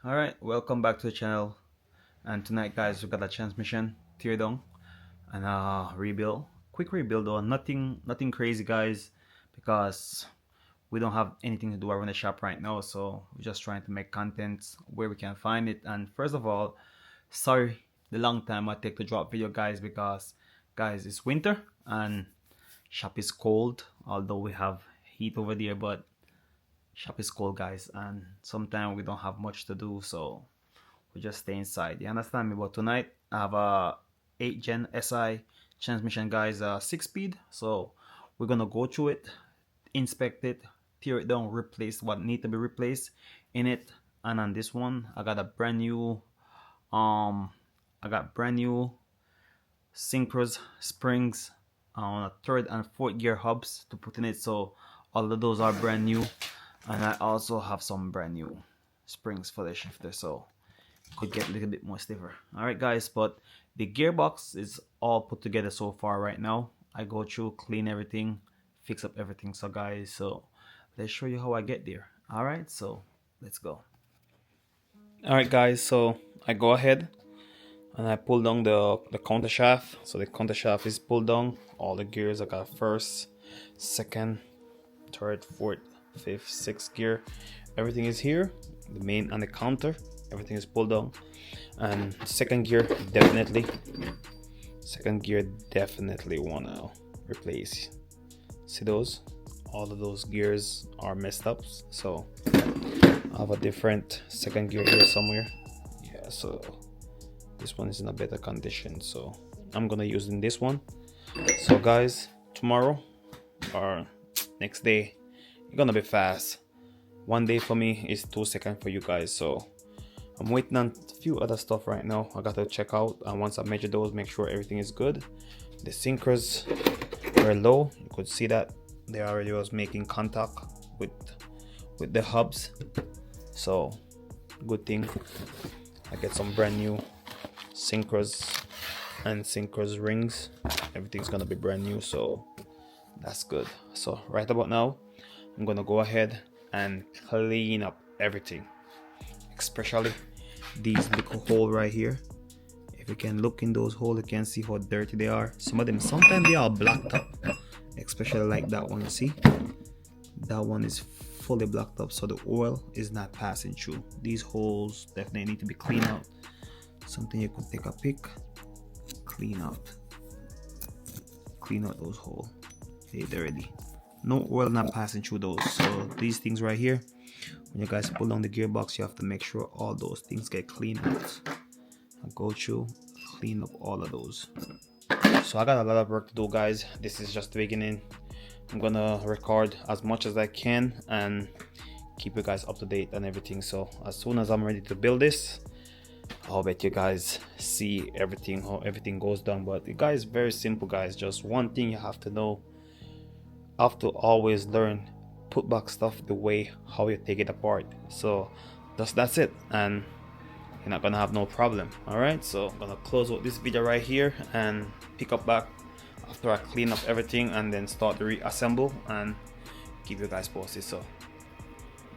Alright, welcome back to the channel. And tonight guys, we got a transmission tear down and rebuild. Quick rebuild though, nothing crazy guys, because we don't have anything to do around the shop right now, so we're just trying to make content where we can find it. And first of all, sorry the long time I take to drop video guys, because guys it's winter and shop is cold, although we have heat over there, but shop is cold guys, and sometimes we don't have much to do, so we just stay inside. You understand me? But tonight I have a 8 gen SI transmission guys, 6-speed, so we're gonna go through it, inspect it, tear it down, replace what need to be replaced in it. And on this one I got a brand new synchros springs on a third and fourth gear hubs to put in it, so all of those are brand new. And I also have some brand new springs for the shifter, so could get a little bit more stiffer. Alright guys, but the gearbox is all put together so far right now. I go through, clean everything, fix up everything. So guys, so let's show you how I get there. Alright, so let's go. Alright guys, so I go ahead and I pull down the counter shaft. So the counter shaft is pulled down. All the gears, I got first, second, third, fourth, fifth, sixth gear, everything is here. The main and the counter, everything is pulled down. And second gear definitely wanna replace. See those, all of those gears are messed up, so I have a different second gear here somewhere. Yeah, so this one is in a better condition, so I'm gonna use in this one. So guys, tomorrow or next day, you're gonna be fast. 1 day for me is 2 seconds for you guys, so I'm waiting on a few other stuff right now I gotta check out, and once I measure those, make sure everything is good. The sinkers were low, you could see that they already was making contact with the hubs, so good thing I get some brand new sinkers and sinkers rings. Everything's gonna be brand new, so that's good. So right about now I'm gonna go ahead and clean up everything, especially these little holes right here. If you can look in those holes, you can see how dirty they are. Some of them, sometimes they are blacked up, especially like that one. You see, that one is fully blocked up, so the oil is not passing through. These holes definitely need to be cleaned out. Something you could take a pick, clean out those holes. They're dirty. No oil not passing through those. So these things right here, when you guys pull down the gearbox, you have to make sure all those things get cleaned out. I go through, clean up all of those. So I got a lot of work to do guys. This is just the beginning. I'm gonna record as much as I can and keep you guys up to date and everything. So as soon as I'm ready to build this, I'll bet you guys see everything, how everything goes down. But the guys, very simple guys. Just one thing you have to know, have to always learn, put back stuff the way how you take it apart. So that's it, and you're not gonna have no problem. All right, so I'm gonna close out this video right here and pick up back after I clean up everything, and then start the reassemble and keep you guys posted. So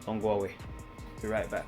don't go away, be right back.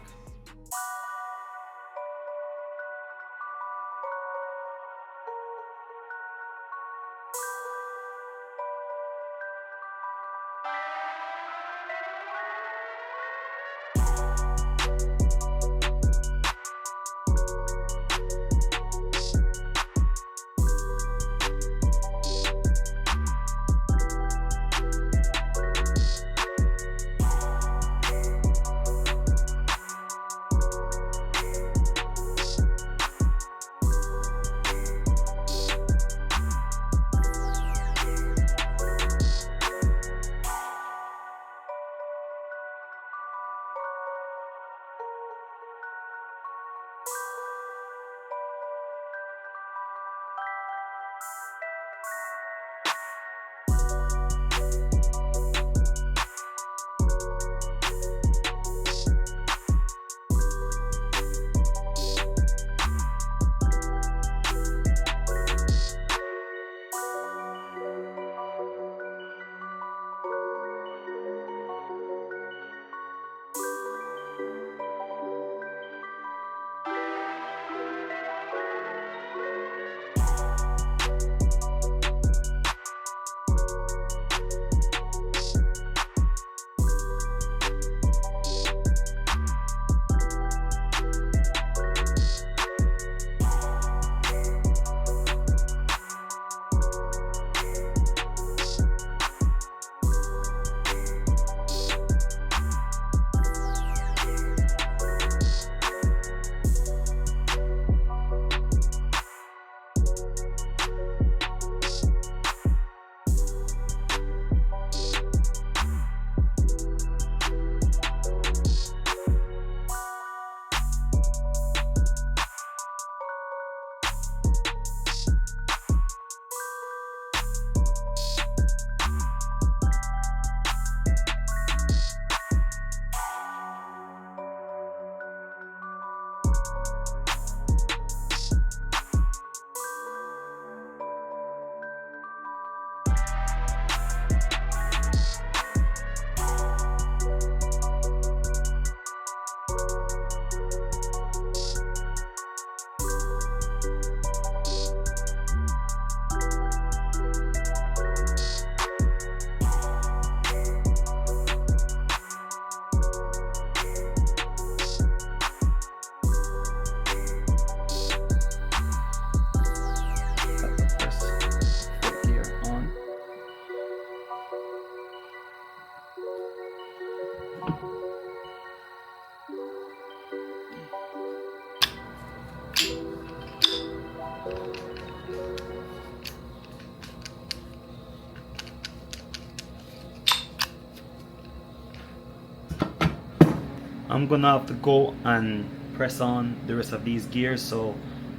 I'm gonna have to go and press on the rest of these gears, so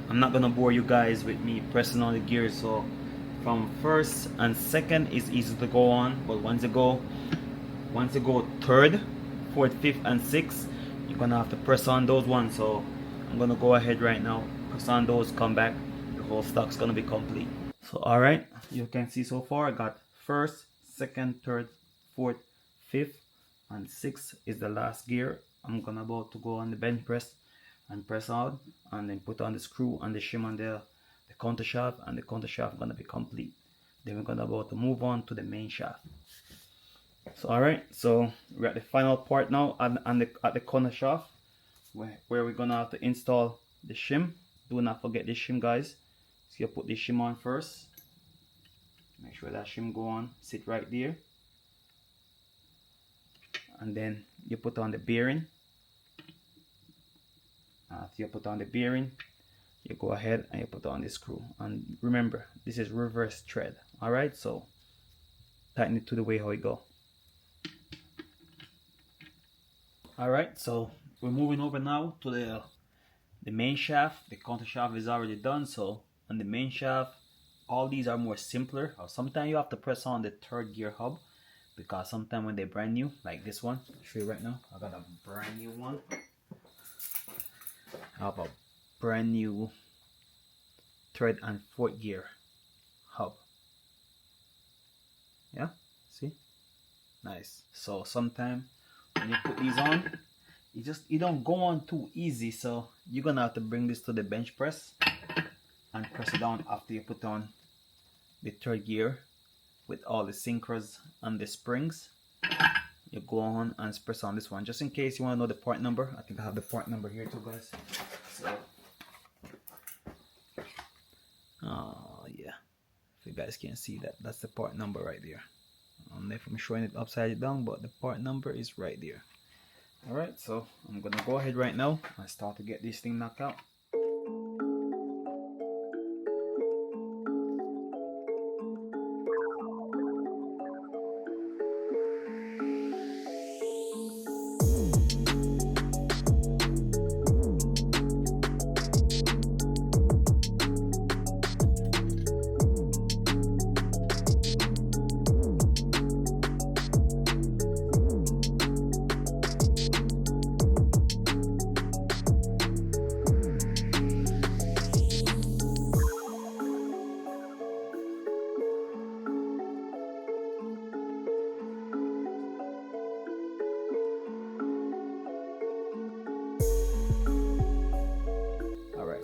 I'm not gonna bore you guys with me pressing on the gears. So from first and second is easy to go on, but once you go third, fourth, fifth, and sixth, you're gonna have to press on those ones. So I'm gonna go ahead right now, press on those, come back, the whole stock's gonna be complete. So alright, you can see so far I got first, second, third, fourth, fifth, and sixth is the last gear. I'm gonna about to go on the bench press and press on, and then put on the screw and the shim on the counter shaft, and the counter shaft gonna be complete. Then we're gonna about to move on to the main shaft. So alright, so we're at the final part now at the corner shaft, where we're gonna have to install the shim. Do not forget the shim, guys. So you put the shim on first. Make sure that shim go on, sit right there. And then you put on the bearing. After you put on the bearing, you go ahead and you put on the screw. And remember, this is reverse thread. Alright, so tighten it to the way how it go. Alright, so we're moving over now to the main shaft. The counter shaft is already done, so on the main shaft, all these are more simpler. Or sometimes you have to press on the third gear hub, because sometimes when they're brand new, like this one, I'll show you right now. I got a brand new one. I have a brand new third and fourth gear hub. Yeah, see, nice. So sometimes when you put these on, you don't go on too easy, so you're gonna have to bring this to the bench press and press it down after you put on the third gear with all the synchros and the springs. You go on and press on this one, just in case you want to know the part number. I think I have the part number here too, guys. So oh yeah, if you guys can see that, that's the part number right there. I don't know if I'm showing it upside down, but the part number is right there. Alright, so I'm gonna go ahead right now and start to get this thing knocked out.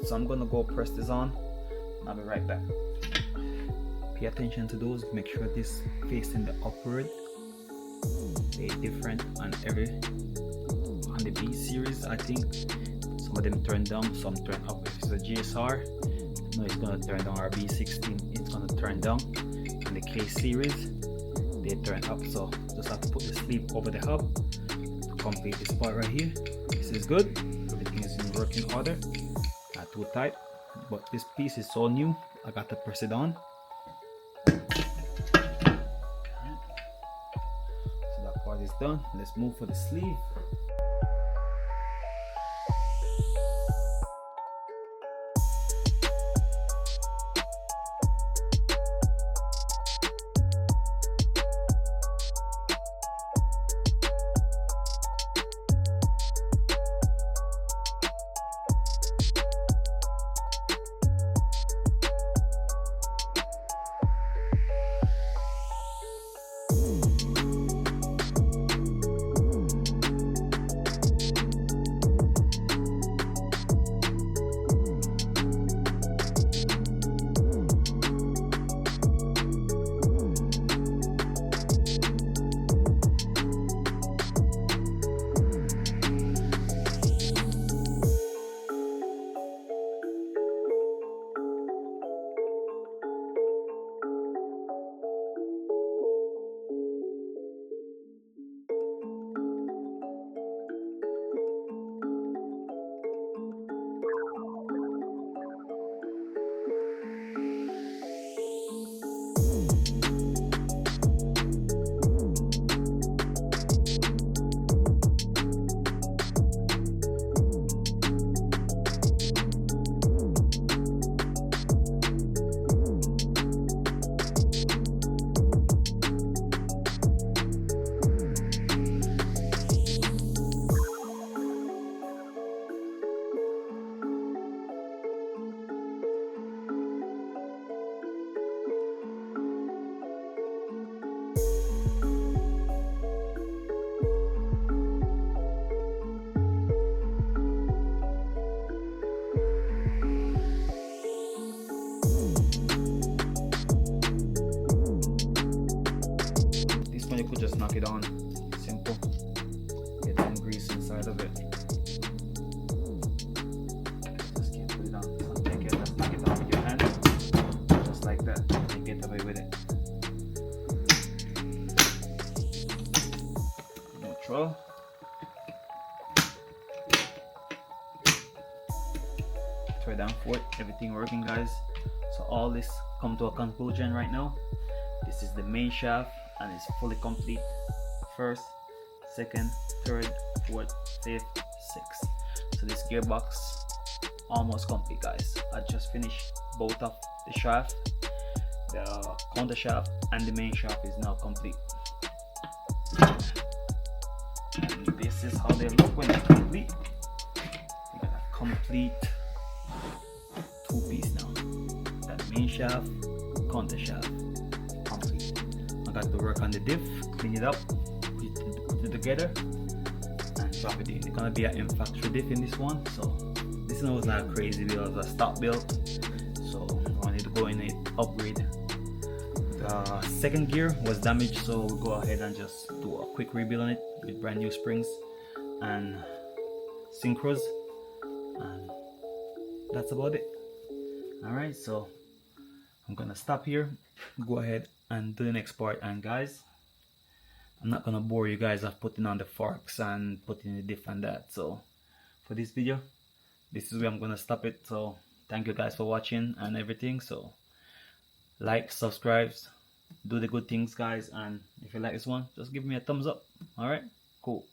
So I'm gonna go press this on and I'll be right back. Pay attention to those, make sure this facing the upward. They're different on the B series. I think some of them turn down, some turn up. If it's a GSR, no, it's gonna turn down. Our B16, it's gonna turn down. And the K series, they turn up. So just have to put the sleeve over the hub to complete this part right here. This is good, everything is in working order. Not too tight, but this piece is so new, I got to press it on. So that part is done. Let's move for the sleeve. just knock it on. Simple. Get some grease inside of it. Just keep put it on. So take it and knock it on with your hand, just like that. And get away with it. Neutral. Throw it down for it. Everything working, guys. So all this come to a conclusion right now. This is the main shaft and it's fully complete. First, second, third, fourth, fifth, sixth. So this gearbox almost complete, guys. I just finished both of the shaft. The counter shaft and the main shaft is now complete. And this is how they look when they're complete. We got a complete two-piece now. That main shaft, counter shaft, complete. I got to work on the diff, clean it up, put it together, and drop it in. It's gonna be an factory diff in this one, so this one was not a crazy build, it was a stock build, so I need to go in and upgrade. The second gear was damaged, so we'll go ahead and just do a quick rebuild on it with brand new springs and synchros, and that's about it. Alright, so I'm gonna stop here, go ahead and do the next part. And guys, I'm not gonna bore you guys of putting on the forks and putting the diff and that. So for this video, this is where I'm gonna stop it. So thank you guys for watching and everything. So like, subscribe, do the good things, guys, and if you like this one, just give me a thumbs up. Alright, cool.